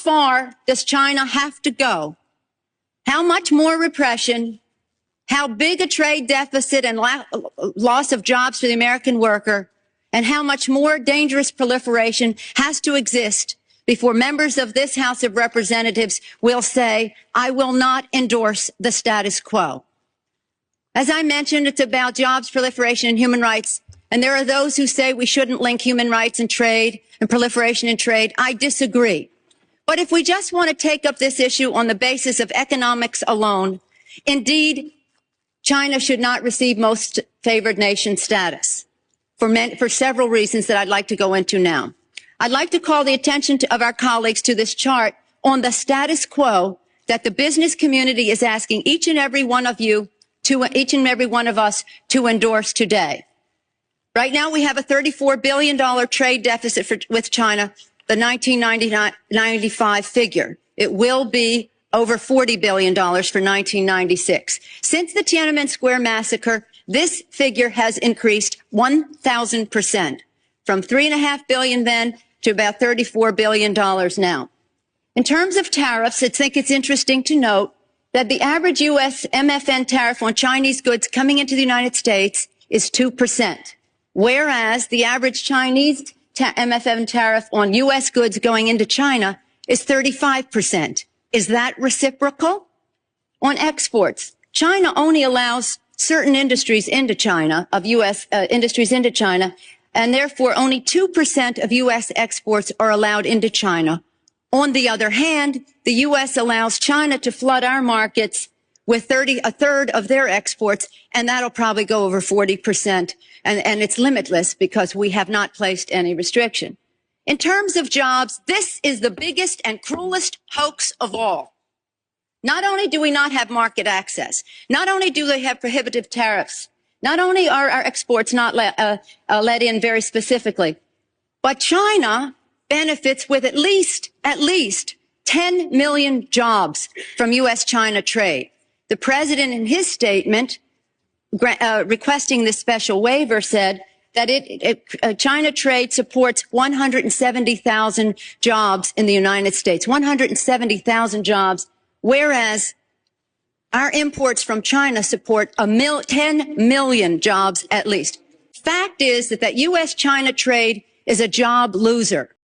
far does China have to go? How much more repression? How big a trade deficit and loss of jobs for the American worker? And how much more dangerous proliferation has to exist before members of this House of Representatives will say, I will not endorse the status quo? As I mentioned, it's about jobs, proliferation, and human rights. And there are those who say we shouldn't link human rights and trade and proliferation and trade. I disagree. But if we just want to take up this issue on the basis of economics alone, indeed, China should not receive most favored nation status for several reasons that I'd like to go into now. I'd like to call the attention of our colleagues to this chart on the status quo that the business community is asking each and every one of us to endorse today. Right now, we have a $34 billion trade deficit with China, the 1995 figure. It will be over $40 billion for 1996. Since the Tiananmen Square massacre, this figure has increased 1,000%, from $3.5 billion then to about $34 billion now. In terms of tariffs, I think it's interesting to note that the average U.S. MFN tariff on Chinese goods coming into the United States is 2%, whereas the average Chinese MFN tariff on U.S. goods going into China is 35%. Is that reciprocal? On exports, China only allows certain industries into China, of U.S. Industries into China, and therefore only 2% of U.S. exports are allowed into China. On the other hand, the U.S. allows China to flood our markets with a third of their exports, and that'll probably go over 40%, and it's limitless because we have not placed any restriction. In terms of jobs, this is the biggest and cruelest hoax of all. Not only do we not have market access, not only do they have prohibitive tariffs, not only are our exports not let in very specifically, but China benefits with at least 10 million jobs from U.S.-China trade. The president, in his statement requesting this special waiver, said that China trade supports 170,000 jobs in the United States, 170,000 jobs, whereas our imports from China support 10 million jobs at least. Fact is that U.S.-China trade is a job loser.